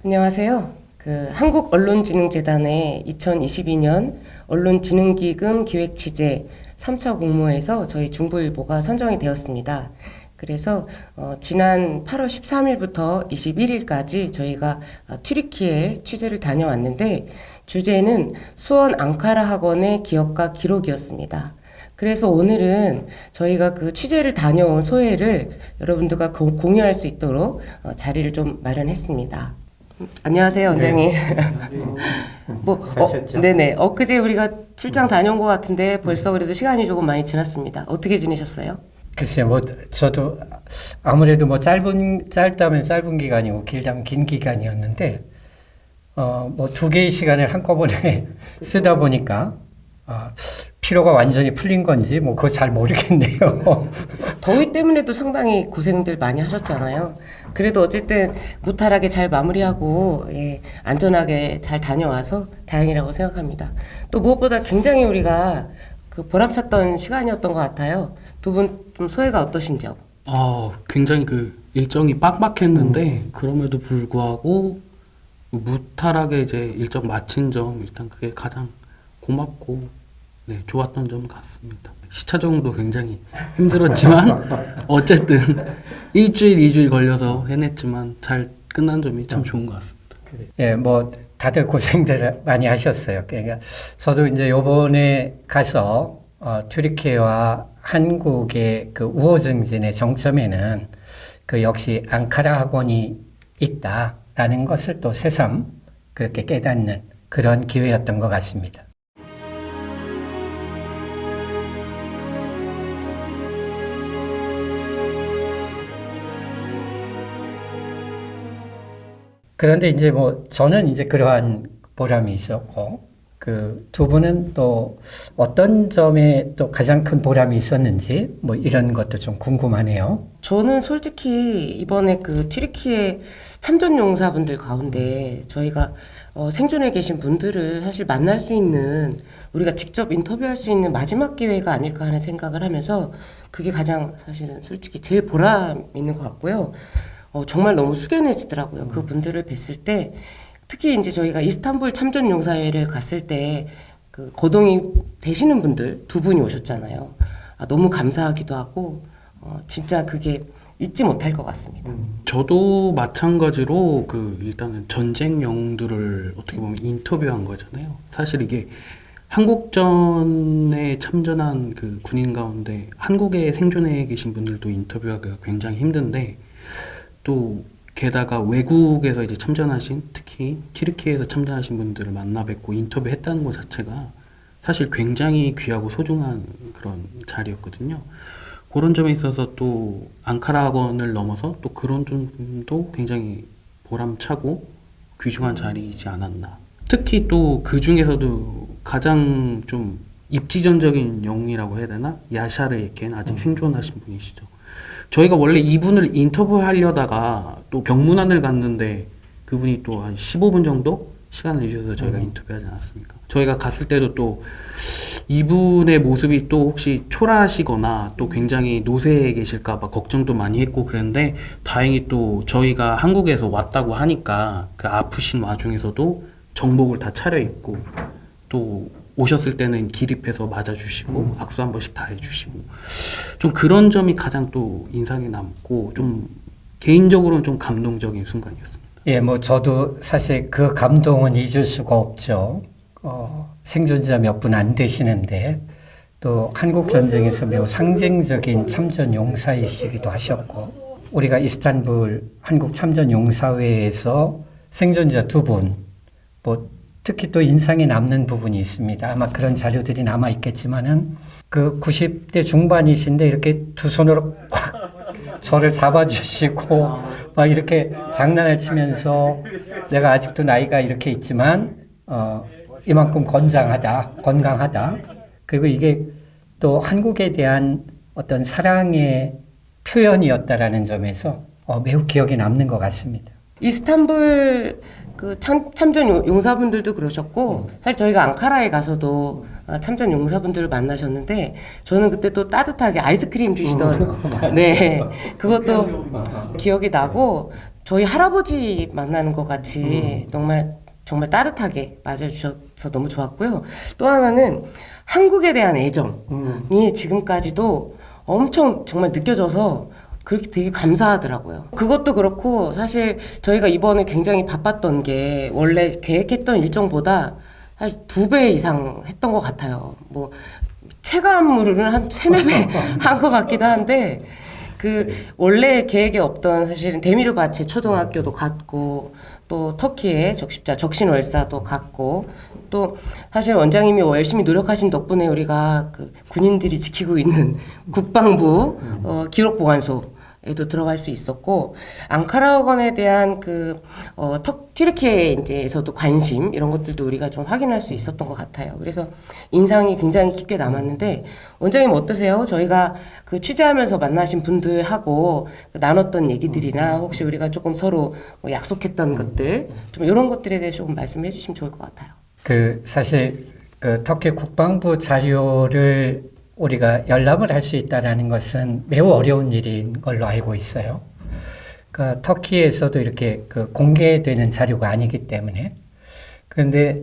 안녕하세요. 한국언론진흥재단의 2022년 언론진흥기금 기획취재 3차 공모에서 저희 중부일보가 선정이 되었습니다. 그래서 지난 8월 13일부터 21일까지 저희가 튀르키예 취재를 다녀왔는데 주제는 수원 앙카라 학원의 기억과 기록이었습니다. 그래서 오늘은 저희가 그 취재를 다녀온 소회를 여러분들과 공유할 수 있도록 자리를 좀 마련했습니다. 안녕하세요, 원장님. 네네. 엊그제 우리가 출장 다녀온 것 같은데 벌써 그래도 시간이 조금 많이 지났습니다. 어떻게 지내셨어요? 글쎄요, 저도 아무래도 짧다면 짧은 기간이고 길다면 긴 기간이었는데, 두 개의 시간을 한꺼번에 쓰다 보니까, 피로가 완전히 풀린 건지, 그거 잘 모르겠네요. 더위 때문에도 상당히 고생들 많이 하셨잖아요. 그래도 어쨌든 무탈하게 잘 마무리하고, 안전하게 잘 다녀와서 다행이라고 생각합니다. 또 무엇보다 굉장히 우리가 보람찼던 시간이었던 것 같아요. 두 분 좀 소회가 어떠신지요? 굉장히 일정이 빡빡했는데 그럼에도 불구하고 무탈하게 이제 일정 마친 점 일단 그게 가장 고맙고 좋았던 점 같습니다. 시차 적응도 굉장히 힘들었지만 어쨌든 일주일, 2주일 걸려서 해냈지만 잘 끝난 점이 참 좋은 것 같습니다. 예, 다들 고생들 많이 하셨어요. 그러니까 저도 이제 요번에 가서 튀르키예와 한국의 우호 증진의 정점에는 역시 앙카라 학원이 있다라는 것을 또 새삼 그렇게 깨닫는 그런 기회였던 것 같습니다. 그런데 이제 저는 이제 그러한 보람이 있었고, 두 분은 또 어떤 점에 또 가장 큰 보람이 있었는지, 이런 것도 좀 궁금하네요. 저는 솔직히 이번에 튀르키예 참전 용사분들 가운데 저희가 생존해 계신 분들을 사실 만날 수 있는, 우리가 직접 인터뷰할 수 있는 마지막 기회가 아닐까 하는 생각을 하면서 그게 가장 사실은 솔직히 제일 보람 있는 것 같고요. 정말 너무 숙연해지더라고요. 그 분들을 뵀을 때. 특히 이제 저희가 이스탄불 참전 용사회를 갔을 때 거동이 되시는 분들 두 분이 오셨잖아요. 너무 감사하기도 하고 진짜 그게 잊지 못할 것 같습니다. 저도 마찬가지로 일단은 전쟁 영웅들을 어떻게 보면 인터뷰한 거잖아요. 사실 이게 한국전에 참전한 군인 가운데 한국에 생존해 계신 분들도 인터뷰하기가 굉장히 힘든데, 또 게다가 외국에서 이제 참전하신, 특히 튀르키예에서 참전하신 분들을 만나 뵙고 인터뷰했다는 것 자체가 사실 굉장히 귀하고 소중한 그런 자리였거든요. 그런 점에 있어서 또 앙카라 학원을 넘어서 또 그런 점도 굉장히 보람차고 귀중한 자리이지 않았나. 특히 또 그 중에서도 가장 좀 입지전적인 영웅이라고 해야 되나? 야샤르 예켄 아직 생존하신 분이시죠. 저희가 원래 이분을 인터뷰하려다가 또 병문안을 갔는데 그분이 또 한 15분 정도 시간을 내주셔서 저희가 인터뷰하지 않았습니까? 저희가 갔을 때도 또 이분의 모습이 또 혹시 초라하시거나 또 굉장히 노쇠해 계실까봐 걱정도 많이 했고 그랬는데, 다행히 또 저희가 한국에서 왔다고 하니까 아프신 와중에서도 정복을 다 차려입고 또 오셨을 때는 기립해서 맞아주시고 악수 한 번씩 다 해주시고, 좀 그런 점이 가장 또 인상이 남고 좀 개인적으로는 좀 감동적인 순간이었습니다. 예, 저도 사실 그 감동은 잊을 수가 없죠. 생존자 몇 분 안 되시는데 또 한국 전쟁에서 매우 상징적인 참전 용사이시기도 하셨고, 우리가 이스탄불 한국 참전 용사회에서 생존자 두 분, 특히 또 인상에 남는 부분이 있습니다. 아마 그런 자료들이 남아 있겠지만은 90대 중반이신데 이렇게 두 손으로 콱 저를 잡아주시고 막 이렇게 장난을 치면서 내가 아직도 나이가 이렇게 있지만 이만큼 건강하다. 그리고 이게 또 한국에 대한 어떤 사랑의 표현이었다라는 점에서 매우 기억에 남는 것 같습니다. 이스탄불 참전 용사분들도 그러셨고, 사실 저희가 앙카라에 가서도 참전 용사분들을 만나셨는데, 저는 그때 또 따뜻하게 아이스크림 주시던, 그것도 기억이 나고, 저희 할아버지 만나는 것 같이 정말 따뜻하게 맞아주셔서 너무 좋았고요. 또 하나는 한국에 대한 애정이 지금까지도 엄청 정말 느껴져서 그렇게 되게 감사하더라고요. 그것도 그렇고 사실 저희가 이번에 굉장히 바빴던 게 원래 계획했던 일정보다 사실 2배 이상 했던 것 같아요. 뭐 체감으로는 한 3-4배 한 것 같기도 한데 그 원래 계획에 없던 사실은 데미르바체 초등학교도 갔고 또 터키의 적십자 적신월사도 갔고 또 사실 원장님이 열심히 노력하신 덕분에 우리가 그 군인들이 지키고 있는 국방부 기록보관소에도 들어갈 수 있었고 앙카라 학원에 대한 튀르키예 이제에서도 관심 이런 것들도 우리가 좀 확인할 수 있었던 것 같아요. 그래서 인상이 굉장히 깊게 남았는데 원장님 어떠세요? 저희가 그 취재하면서 만나신 분들하고 나눴던 얘기들이나 혹시 우리가 조금 서로 약속했던 것들 좀 이런 것들에 대해서 조금 말씀해 주시면 좋을 것 같아요. 사실 터키 국방부 자료를 우리가 열람을 할 수 있다는 것은 매우 어려운 일인 걸로 알고 있어요. 터키에서도 이렇게 공개되는 자료가 아니기 때문에. 그런데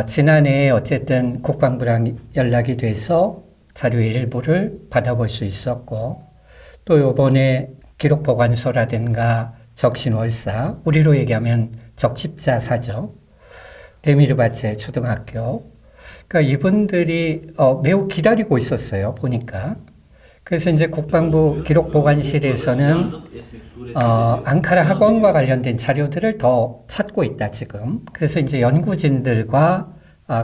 지난해 어쨌든 국방부랑 연락이 돼서 자료 일부를 받아볼 수 있었고 또 이번에 기록보관소라든가 적신월사, 우리로 얘기하면 적십자사죠. 데미르바체 초등학교. 그러니까 이분들이 매우 기다리고 있었어요. 보니까. 그래서 이제 국방부 기록보관실에서는 앙카라 학원과 관련된 자료들을 더 찾고 있다 지금. 그래서 이제 연구진들과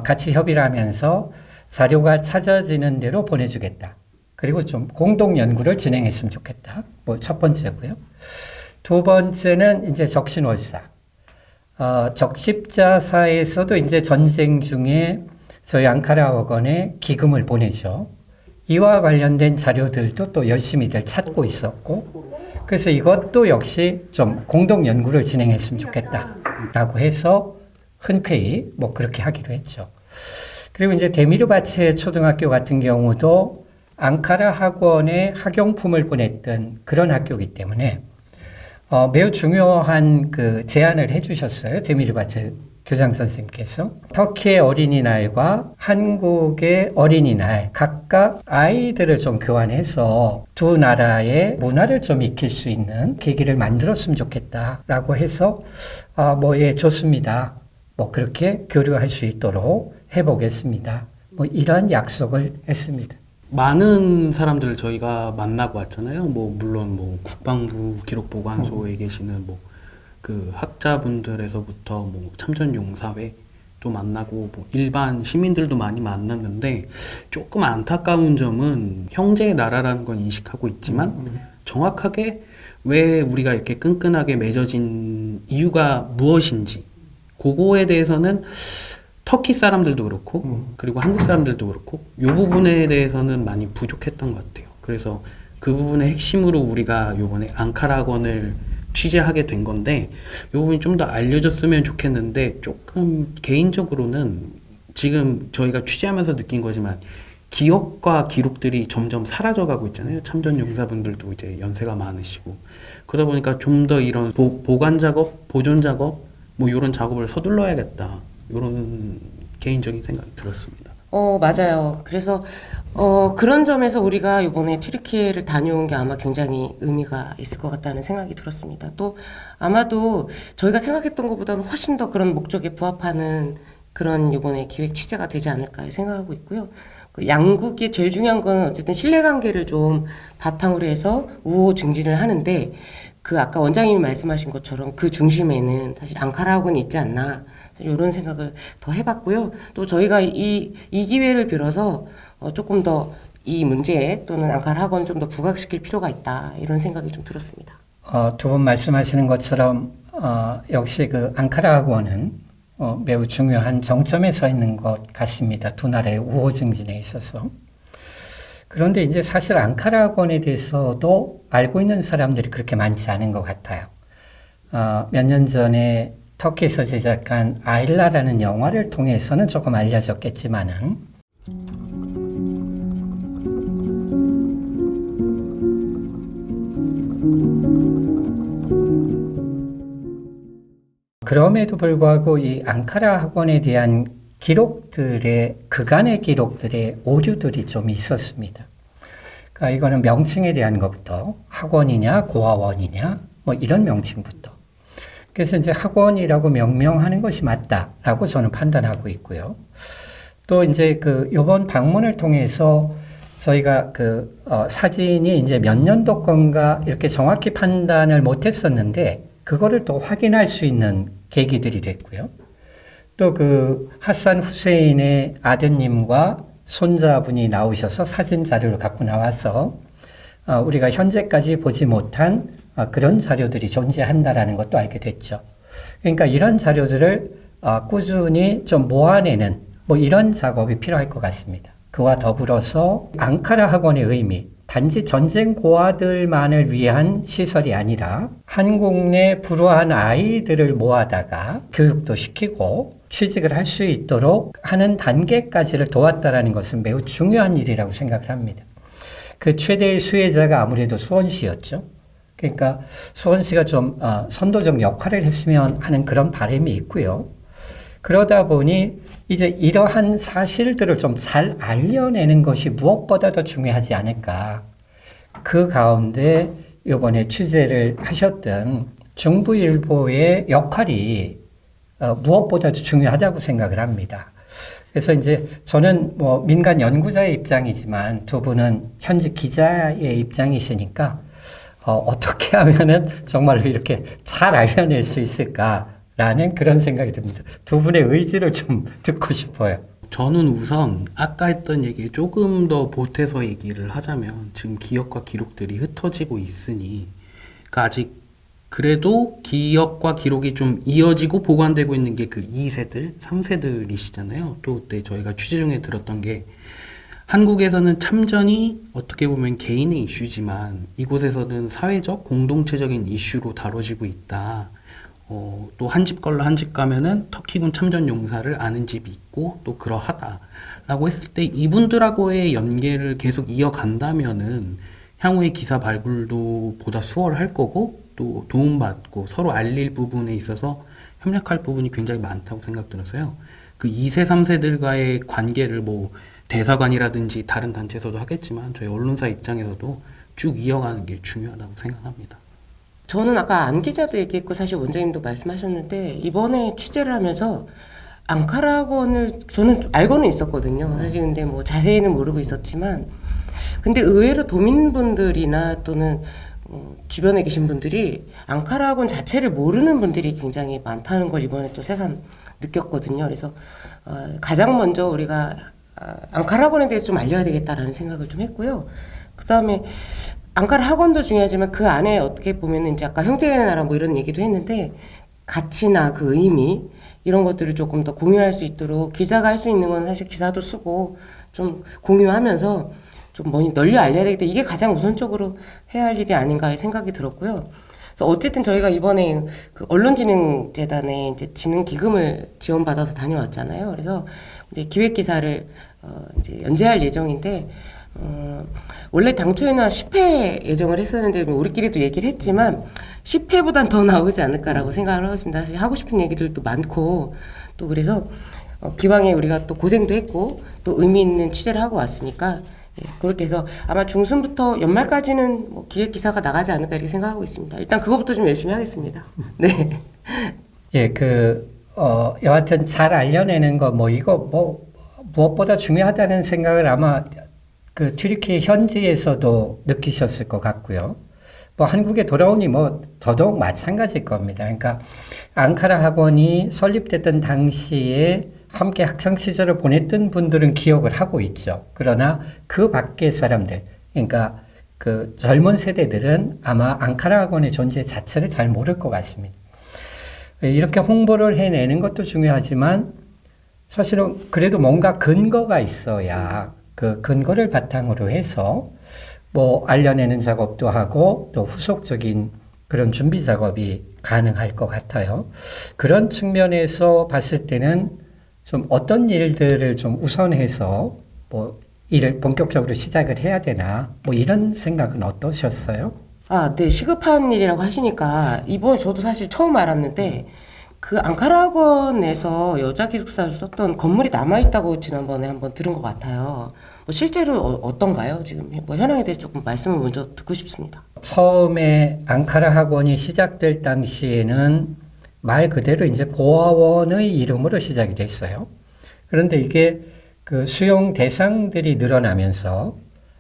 같이 협의를 하면서 자료가 찾아지는 대로 보내주겠다. 그리고 좀 공동 연구를 진행했으면 좋겠다. 뭐 첫 번째고요. 두 번째는 이제 적신월사. 적십자사에서도 이제 전쟁 중에 저희 앙카라 학원에 기금을 보내죠. 이와 관련된 자료들도 또 열심히들 찾고 있었고, 그래서 이것도 역시 좀 공동 연구를 진행했으면 좋겠다라고 해서 흔쾌히 뭐 그렇게 하기로 했죠. 그리고 이제 데미르바체 초등학교 같은 경우도 앙카라 학원에 학용품을 보냈던 그런 학교이기 때문에 매우 중요한 그 제안을 해주셨어요. 데미르바체 교장 선생님께서 터키의 어린이날과 한국의 어린이날 각각 아이들을 좀 교환해서 두 나라의 문화를 좀 익힐 수 있는 계기를 만들었으면 좋겠다라고 해서 예, 좋습니다. 뭐 그렇게 교류할 수 있도록 해보겠습니다. 뭐 이런 약속을 했습니다. 많은 사람들을 저희가 만나고 왔잖아요. 뭐 물론 뭐 국방부 기록보관소에 계시는 뭐 그 학자분들에서부터 뭐 참전용사회도 만나고 뭐 일반 시민들도 많이 만났는데 조금 안타까운 점은 형제의 나라라는 건 인식하고 있지만 정확하게 왜 우리가 이렇게 끈끈하게 맺어진 이유가 무엇인지 그거에 대해서는 터키 사람들도 그렇고 그리고 한국 사람들도 그렇고 이 부분에 대해서는 많이 부족했던 것 같아요. 그래서 그 부분의 핵심으로 우리가 요번에 앙카라 학원을 취재하게 된 건데 이 부분이 좀 더 알려졌으면 좋겠는데 조금 개인적으로는 지금 저희가 취재하면서 느낀 거지만 기억과 기록들이 점점 사라져가고 있잖아요. 참전 용사분들도 이제 연세가 많으시고 그러다 보니까 좀 더 이런 보관 작업, 보존 작업 뭐 이런 작업을 서둘러야겠다. 이런 개인적인 생각이 들었습니다. 맞아요. 그래서 그런 점에서 우리가 이번에 튀르키예를 다녀온 게 아마 굉장히 의미가 있을 것 같다는 생각이 들었습니다. 또 아마도 저희가 생각했던 것보다는 훨씬 더 그런 목적에 부합하는 그런 이번에 기획 취재가 되지 않을까 생각하고 있고요. 그 양국의 제일 중요한 건 어쨌든 신뢰관계를 좀 바탕으로 해서 우호 증진을 하는데 그 아까 원장님이 말씀하신 것처럼 그 중심에는 사실 앙카라 학원이 있지 않나 이런 생각을 더 해봤고요. 또 저희가 이 기회를 빌어서 조금 더 이 문제에 또는 앙카라 학원을 좀 더 부각시킬 필요가 있다 이런 생각이 좀 들었습니다. 두 분 말씀하시는 것처럼 역시 그 앙카라 학원은 매우 중요한 정점에 서 있는 것 같습니다. 두 나라의 우호 증진에 있어서. 그런데 이제 사실 앙카라 학원에 대해서도 알고 있는 사람들이 그렇게 많지 않은 것 같아요. 몇 년 전에 터키에서 제작한 아일라라는 영화를 통해서는 조금 알려졌겠지만은 그럼에도 불구하고 이 앙카라 학원에 대한 그간의 기록들의 오류들이 좀 있었습니다. 그러니까 이거는 명칭에 대한 것부터 학원이냐 고아원이냐 뭐 이런 명칭부터. 그래서 이제 학원이라고 명명하는 것이 맞다라고 저는 판단하고 있고요. 또 이제 요번 방문을 통해서 저희가 사진이 이제 몇 년도 건가 이렇게 정확히 판단을 못 했었는데 그거를 또 확인할 수 있는 계기들이 됐고요. 또 하산 후세인의 아드님과 손자분이 나오셔서 사진 자료를 갖고 나와서 우리가 현재까지 보지 못한 그런 자료들이 존재한다라는 것도 알게 됐죠. 그러니까 이런 자료들을 꾸준히 좀 모아내는 뭐 이런 작업이 필요할 것 같습니다. 그와 더불어서 앙카라 학원의 의미, 단지 전쟁 고아들만을 위한 시설이 아니라 한국 내 불우한 아이들을 모아다가 교육도 시키고 취직을 할 수 있도록 하는 단계까지를 도왔다라는 것은 매우 중요한 일이라고 생각을 합니다. 그 최대의 수혜자가 아무래도 수원시였죠. 그러니까 수원시가 좀 선도적 역할을 했으면 하는 그런 바람이 있고요. 그러다 보니 이제 이러한 사실들을 좀 잘 알려내는 것이 무엇보다 더 중요하지 않을까. 그 가운데 이번에 취재를 하셨던 중부일보의 역할이 무엇보다도 중요하다고 생각을 합니다. 그래서 이제 저는 뭐 민간 연구자의 입장이지만 두 분은 현직 기자의 입장이시니까 어떻게 하면은 정말로 이렇게 잘 알려낼 수 있을까라는 그런 생각이 듭니다. 두 분의 의지를 좀 듣고 싶어요. 저는 우선 아까 했던 얘기에 조금 더 보태서 얘기를 하자면 지금 기억과 기록들이 흩어지고 있으니 그러니까 아직 그래도 기억과 기록이 좀 이어지고 보관되고 있는 게 그 2세들, 3세들이시잖아요. 또 그때 저희가 취재 중에 들었던 게 한국에서는 참전이 어떻게 보면 개인의 이슈지만 이곳에서는 사회적, 공동체적인 이슈로 다뤄지고 있다. 또 한 집 걸러 한 집 가면은 터키군 참전 용사를 아는 집이 있고 또 그러하다라고 했을 때 이분들하고의 연계를 계속 이어간다면은 향후의 기사 발굴도 보다 수월할 거고 또 도움받고 서로 알릴 부분에 있어서 협력할 부분이 굉장히 많다고 생각 들어서요. 그 2세, 3세들과의 관계를 뭐 대사관이라든지 다른 단체에서도 하겠지만 저희 언론사 입장에서도 쭉 이어가는 게 중요하다고 생각합니다. 저는 아까 안 기자도 얘기했고 사실 원장님도 말씀하셨는데 이번에 취재를 하면서 앙카라 학원을 저는 알고는 있었거든요. 사실 근데 뭐 자세히는 모르고 있었지만 근데 의외로 도민분들이나 또는 주변에 계신 분들이 앙카라 학원 자체를 모르는 분들이 굉장히 많다는 걸 이번에 또 새삼 느꼈거든요. 그래서 가장 먼저 우리가 앙카라 학원에 대해서 좀 알려야 되겠다라는 생각을 좀 했고요. 그 다음에 앙카라 학원도 중요하지만 그 안에 어떻게 보면 이제 아까 형제의 나라 뭐 이런 얘기도 했는데 가치나 그 의미 이런 것들을 조금 더 공유할 수 있도록 기자가 할 수 있는 건 사실 기사도 쓰고 좀 공유하면서 좀 많이 널리 알려야 되겠다. 이게 가장 우선적으로 해야 할 일이 아닌가 생각이 들었고요. 그래서 어쨌든 저희가 이번에 그 언론진흥재단에 이제 진흥기금을 지원받아서 다녀왔잖아요. 그래서 이제 기획기사를 이제 연재할 예정인데 원래 당초에는 10회 예정을 했었는데 우리끼리도 얘기를 했지만 10회보단 더 나오지 않을까라고 생각을 하고 있습니다. 사실 하고 싶은 얘기들도 많고 또 그래서 기왕에 우리가 또 고생도 했고 또 의미 있는 취재를 하고 왔으니까 그렇게 해서 아마 중순부터 연말까지는 뭐 기획 기사가 나가지 않을까 이렇게 생각하고 있습니다. 일단 그것부터 좀 열심히 하겠습니다. 네. 예, 여하튼 잘 알려내는 거 이거 무엇보다 중요하다는 생각을 아마 그 튀르키예 현지에서도 느끼셨을 것 같고요. 한국에 돌아오니 더더욱 마찬가지일 겁니다. 그러니까 앙카라 학원이 설립됐던 당시에 함께 학창 시절을 보냈던 분들은 기억을 하고 있죠. 그러나 그 밖의 사람들, 그러니까 그 젊은 세대들은 아마 앙카라 학원의 존재 자체를 잘 모를 것 같습니다. 이렇게 홍보를 해내는 것도 중요하지만 사실은 그래도 뭔가 근거가 있어야 그 근거를 바탕으로 해서 알려내는 작업도 하고 또 후속적인 그런 준비 작업이 가능할 것 같아요. 그런 측면에서 봤을 때는 좀 어떤 일들을 좀 우선해서 일을 본격적으로 시작을 해야 되나 이런 생각은 어떠셨어요? 네, 시급한 일이라고 하시니까 이번에 저도 사실 처음 알았는데 그 앙카라 학원에서 여자 기숙사를 썼던 건물이 남아있다고 지난번에 한번 들은 것 같아요. 뭐 실제로 어떤가요? 지금 뭐 현황에 대해서 조금 말씀을 먼저 듣고 싶습니다. 처음에 앙카라 학원이 시작될 당시에는 말 그대로 이제 고아원의 이름으로 시작이 됐어요. 그런데 이게 그 수용 대상들이 늘어나면서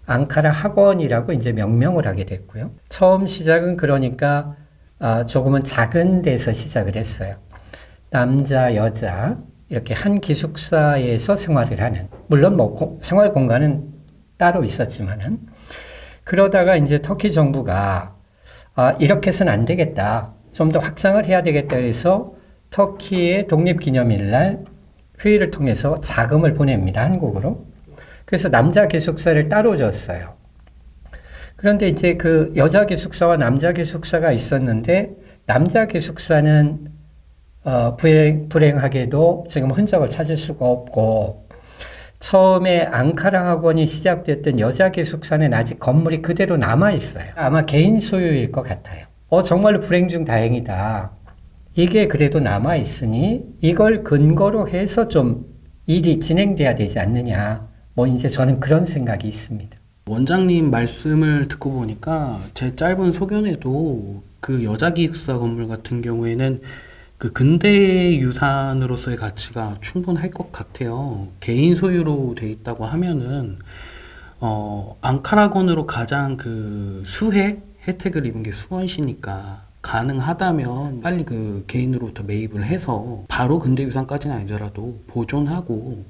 앙카라 학원이라고 이제 명명을 하게 됐고요. 처음 시작은 그러니까 조금은 작은 데서 시작을 했어요. 남자, 여자 이렇게 한 기숙사에서 생활을 하는, 물론 뭐 생활 공간은 따로 있었지만은, 그러다가 이제 터키 정부가 이렇게 해서는 안 되겠다, 좀 더 확장을 해야 되겠다 해서 터키의 독립기념일날 회의를 통해서 자금을 보냅니다, 한국으로. 그래서 남자 기숙사를 따로 줬어요. 그런데 이제 그 여자 기숙사와 남자 기숙사가 있었는데, 남자 기숙사는 불행하게도 지금 흔적을 찾을 수가 없고, 처음에 앙카라 학원이 시작됐던 여자 기숙사는 아직 건물이 그대로 남아있어요. 아마 개인 소유일 것 같아요. 정말로 불행 중 다행이다. 이게 그래도 남아있으니 이걸 근거로 해서 좀 일이 진행돼야 되지 않느냐. 뭐 이제 저는 그런 생각이 있습니다. 원장님 말씀을 듣고 보니까 제 짧은 소견에도 그 여자 기숙사 건물 같은 경우에는 그 근대 유산으로서의 가치가 충분할 것 같아요. 개인 소유로 돼 있다고 하면은 앙카라건으로 가장 그 수혜 혜택을 입은 게 수원시니까 가능하다면 빨리 그 개인으로부터 매입을 해서 바로 근대 유산까지는 아니더라도 보존하고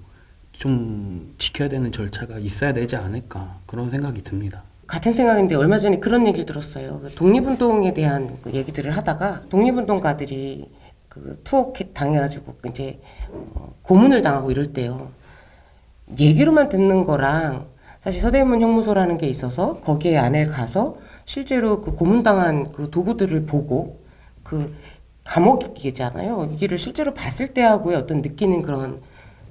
좀 지켜야 되는 절차가 있어야 되지 않을까, 그런 생각이 듭니다. 같은 생각인데 얼마 전에 그런 얘기를 들었어요. 그 독립운동에 대한 그 얘기들을 하다가 독립운동가들이 그 투옥 당해가지고 이제 고문을 당하고 이럴 때요. 얘기로만 듣는 거랑 사실 서대문 형무소라는 게 있어서 거기에 안에 가서 실제로 그 고문당한 그 도구들을 보고 그 감옥이잖아요. 여기를 실제로 봤을 때하고의 어떤 느끼는 그런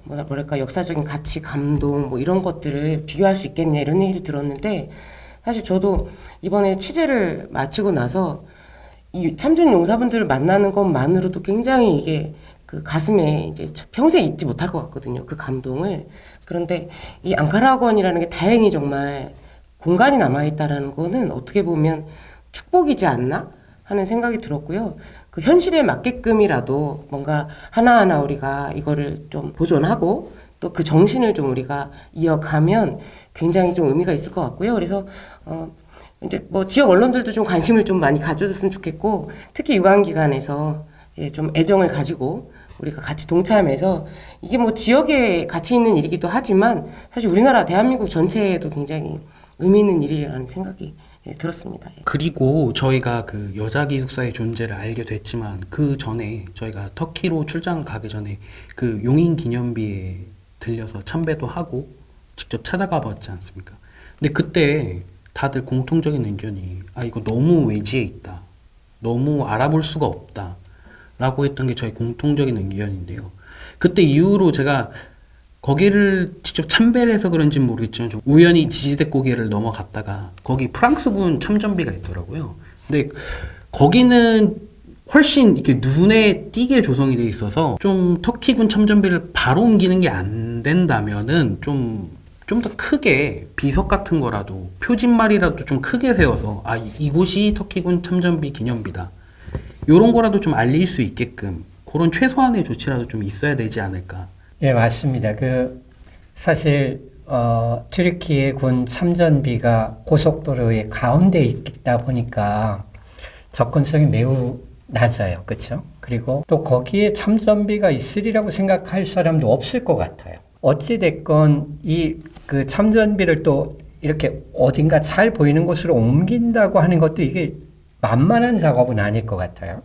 뭐랄까 역사적인 가치, 감동 뭐 이런 것들을 비교할 수 있겠냐 이런 얘기를 들었는데, 사실 저도 이번에 취재를 마치고 나서 이 참전 용사분들을 만나는 것만으로도 굉장히 이게 그 가슴에 이제 평생 잊지 못할 것 같거든요. 그 감동을. 그런데 이 앙카라 학원이라는 게 다행히 정말 공간이 남아있다라는 거는 어떻게 보면 축복이지 않나 하는 생각이 들었고요. 그 현실에 맞게끔이라도 뭔가 하나하나 우리가 이거를 좀 보존하고 또 그 정신을 좀 우리가 이어가면 굉장히 좀 의미가 있을 것 같고요. 그래서 이제 뭐 지역 언론들도 좀 관심을 좀 많이 가져줬으면 좋겠고, 특히 유관기관에서 좀 애정을 가지고 우리가 같이 동참해서, 이게 뭐 지역에 가치 있는 일이기도 하지만 사실 우리나라 대한민국 전체에도 굉장히 의미 있는 일이라는 생각이 들었습니다. 그리고 저희가 그 여자 기숙사의 존재를 알게 됐지만 그 전에 저희가 터키로 출장을 가기 전에 그 용인 기념비에 들려서 참배도 하고 직접 찾아가 봤지 않습니까? 근데 그때 다들 공통적인 의견이 이거 너무 외지에 있다, 너무 알아볼 수가 없다 라고 했던 게 저희 공통적인 의견인데요. 그때 이후로 제가 거기를 직접 참배를 해서 그런지는 모르겠지만 좀 우연히 지지대고개를 넘어갔다가 거기 프랑스군 참전비가 있더라고요. 근데 거기는 훨씬 이렇게 눈에 띄게 조성이 돼 있어서 좀 터키군 참전비를 바로 옮기는 게 안 된다면은 좀 더 크게 비석 같은 거라도 표진말이라도 좀 크게 세워서 이곳이 터키군 참전비 기념비다, 요런 거라도 좀 알릴 수 있게끔 그런 최소한의 조치라도 좀 있어야 되지 않을까. 예, 맞습니다. 사실 튀르키예 군 참전비가 고속도로의 가운데 있다 보니까 접근성이 매우 낮아요. 그렇죠? 그리고 또 거기에 참전비가 있으리라고 생각할 사람도 없을 것 같아요. 어찌 됐건 그 참전비를 또 이렇게 어딘가 잘 보이는 곳으로 옮긴다고 하는 것도 이게 만만한 작업은 아닐 것 같아요.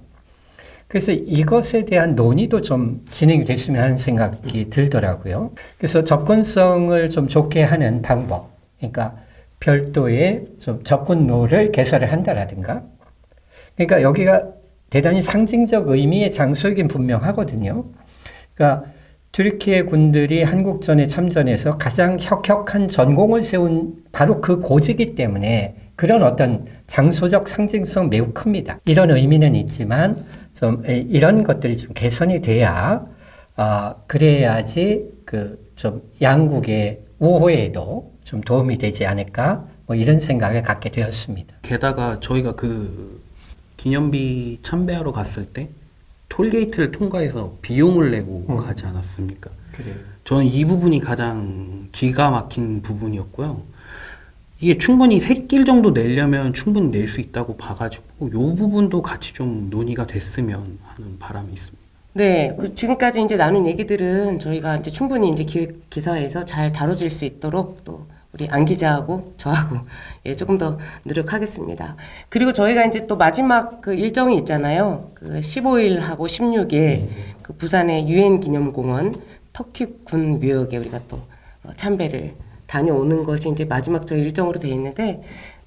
그래서 이것에 대한 논의도 좀 진행이 됐으면 하는 생각이 들더라고요. 그래서 접근성을 좀 좋게 하는 방법, 그러니까 별도의 좀 접근로를 개설을 한다라든가, 그러니까 여기가 대단히 상징적 의미의 장소이긴 분명하거든요. 그러니까 튀르키예 군들이 한국전에 참전해서 가장 혁혁한 전공을 세운 바로 그 고지이기 때문에 그런 어떤 장소적 상징성 매우 큽니다. 이런 의미는 있지만 좀 이런 것들이 좀 개선이 돼야 그래야지 그 좀 양국의 우호에도 좀 도움이 되지 않을까 뭐 이런 생각을 갖게 되었습니다. 게다가 저희가 그 기념비 참배하러 갔을 때 톨게이트를 통과해서 비용을 내고 가지 않았습니까? 그래요. 저는 이 부분이 가장 기가 막힌 부분이었고요. 이게 충분히 샛길 정도 내려면 충분히 낼 수 있다고 봐가지고 이 부분도 같이 좀 논의가 됐으면 하는 바람이 있습니다. 네, 지금까지 이제 나눈 얘기들은 저희가 이제 충분히 이제 기획 기사에서 잘 다뤄질 수 있도록 또 우리 안 기자하고 저하고 예, 조금 더 노력하겠습니다. 그리고 저희가 이제 또 마지막 그 일정이 있잖아요. 그 15일하고 16일 그 부산의 유엔 기념공원 터키군 묘역에 우리가 또 참배를 다녀오는 것이 이제 마지막 저희 일정으로 돼 있는데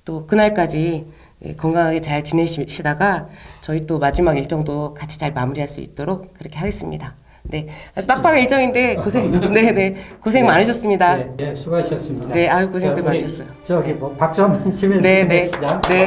또 그날까지 예, 건강하게 잘 지내시다가 저희 또 마지막 일정도 같이 잘 마무리할 수 있도록 그렇게 하겠습니다. 네, 빡빡한 일정인데 네, 고생 많으셨습니다. 네, 수고하셨습니다. 네, 아유 고생들 우리 많으셨어요. 저기 뭐 박수 한번 치면서 네. 끝냅시다. 네.